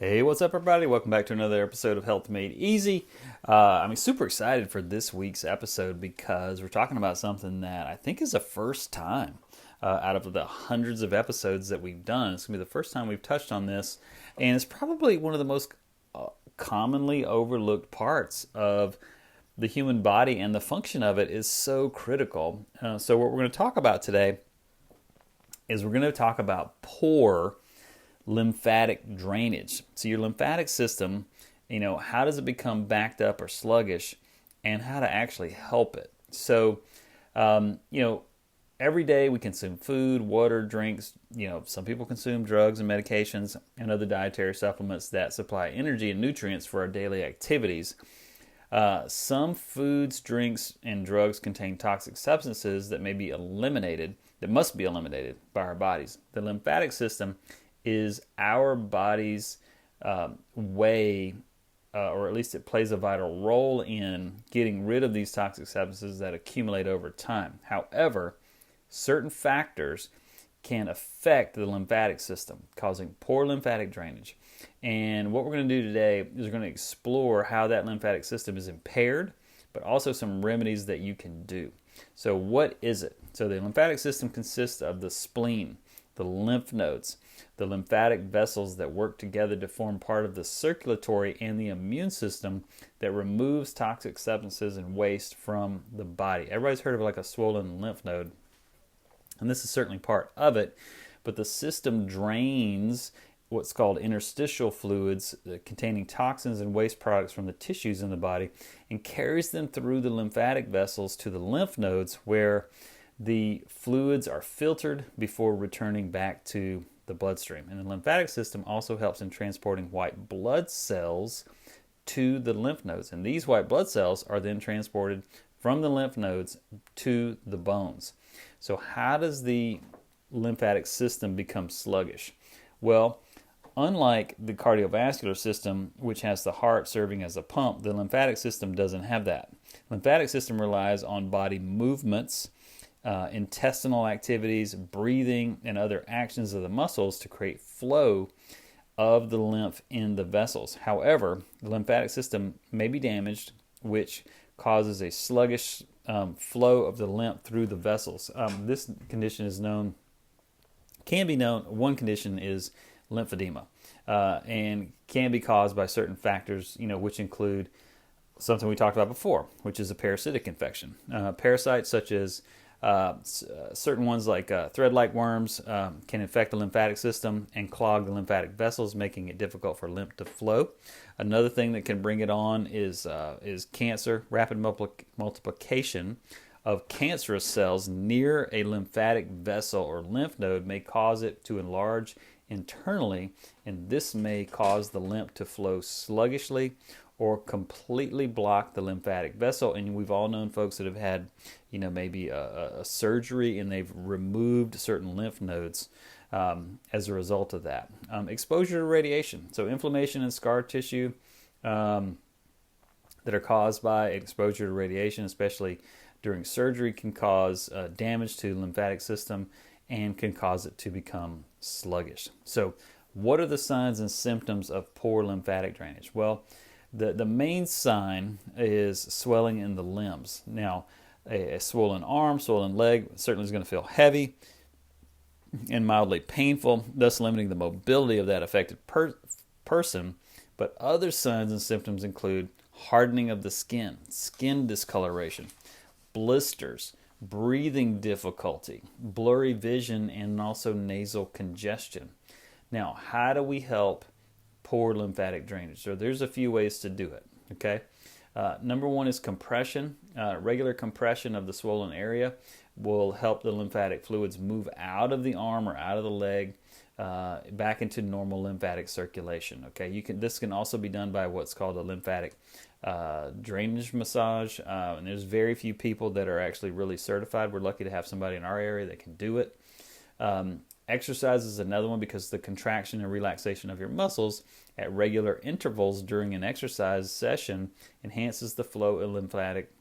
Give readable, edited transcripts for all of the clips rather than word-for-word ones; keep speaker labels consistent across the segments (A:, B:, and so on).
A: Hey, what's up, everybody? Welcome back to another episode of Health Made Easy. I'm super excited for this week's episode because we're talking about something that I think is the first time out of the hundreds of episodes that we've done. It's going to be the first time we've touched on this, and it's probably one of the most commonly overlooked parts of the human body, and the function of it is so critical. So what we're going to talk about today is we're going to talk about poor lymphatic drainage. So your lymphatic system, how does it become backed up or sluggish, and how to actually help it. So, every day we consume food, water, drinks. Some people consume drugs and medications and other dietary supplements that supply energy and nutrients for our daily activities. Some foods, drinks, and drugs contain toxic substances that must be eliminated by our bodies. The lymphatic system is our body's way, or at least it plays a vital role in getting rid of these toxic substances that accumulate over time. However, certain factors can affect the lymphatic system, causing poor lymphatic drainage. And what we're going to do today is we're going to explore how that lymphatic system is impaired, but also some remedies that you can do. So what is it? So the lymphatic system consists of the spleen, the lymph nodes, the lymphatic vessels that work together to form part of the circulatory and the immune system that removes toxic substances and waste from the body. Everybody's heard of like a swollen lymph node, and this is certainly part of it, but the system drains what's called interstitial fluids containing toxins and waste products from the tissues in the body and carries them through the lymphatic vessels to the lymph nodes, where the fluids are filtered before returning back to the bloodstream. And the lymphatic system also helps in transporting white blood cells to the lymph nodes. And these white blood cells are then transported from the lymph nodes to the bones. So how does the lymphatic system become sluggish? Well, unlike the cardiovascular system, which has the heart serving as a pump, the lymphatic system doesn't have that. The lymphatic system relies on body movements, intestinal activities, breathing, and other actions of the muscles to create flow of the lymph in the vessels. However, the lymphatic system may be damaged, which causes a sluggish flow of the lymph through the vessels. This condition one condition is lymphedema, and can be caused by certain factors, which include something we talked about before, which is a parasitic infection. Parasites such as certain ones like thread-like worms can infect the lymphatic system and clog the lymphatic vessels, making it difficult for lymph to flow. Another thing that can bring it on is cancer. Rapid multiplication of cancerous cells near a lymphatic vessel or lymph node may cause it to enlarge internally, and this may cause the lymph to flow sluggishly or completely block the lymphatic vessel. And we've all known folks that have had, maybe a surgery and they've removed certain lymph nodes as a result of that. Exposure to radiation. So inflammation and scar tissue that are caused by exposure to radiation, especially during surgery, can cause damage to the lymphatic system and can cause it to become sluggish. So what are the signs and symptoms of poor lymphatic drainage? Well, the main sign is swelling in the limbs. Now, a swollen arm, swollen leg certainly is going to feel heavy and mildly painful, thus limiting the mobility of that affected person. But other signs and symptoms include hardening of the skin, skin discoloration, blisters, breathing difficulty, blurry vision, and also nasal congestion. Now, how do we help poor lymphatic drainage? So there's a few ways to do it. Okay, number one is compression. Regular compression of the swollen area will help the lymphatic fluids move out of the arm or out of the leg back into normal lymphatic circulation. Okay, this can also be done by what's called a lymphatic drainage massage, and there's very few people that are actually really certified. We're lucky to have somebody in our area that can do it. Exercise is another one, because the contraction and relaxation of your muscles at regular intervals during an exercise session enhances the flow of lymphatic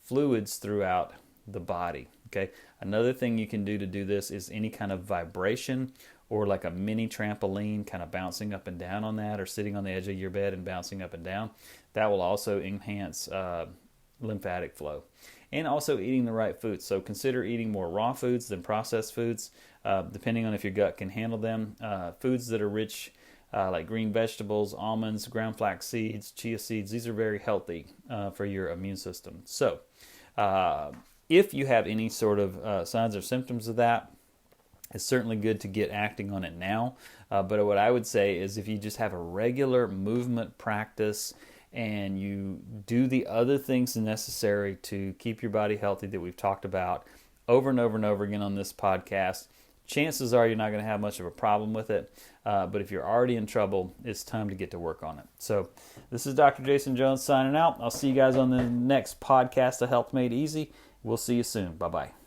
A: fluids throughout the body. Okay. Another thing you can do to do this is any kind of vibration or like a mini trampoline, kind of bouncing up and down on that, or sitting on the edge of your bed and bouncing up and down. That will also enhance lymphatic flow. And also eating the right foods. So consider eating more raw foods than processed foods, depending on if your gut can handle them. Foods that are rich, like green vegetables, almonds, ground flax seeds, chia seeds, these are very healthy for your immune system. So if you have any sort of signs or symptoms of that, it's certainly good to get acting on it now. But what I would say is if you just have a regular movement practice and you do the other things necessary to keep your body healthy that we've talked about over and over and over again on this podcast, chances are you're not going to have much of a problem with it. But if you're already in trouble, it's time to get to work on it. So this is Dr. Jason Jones signing out. I'll see you guys on the next podcast of Health Made Easy. We'll see you soon. Bye-bye.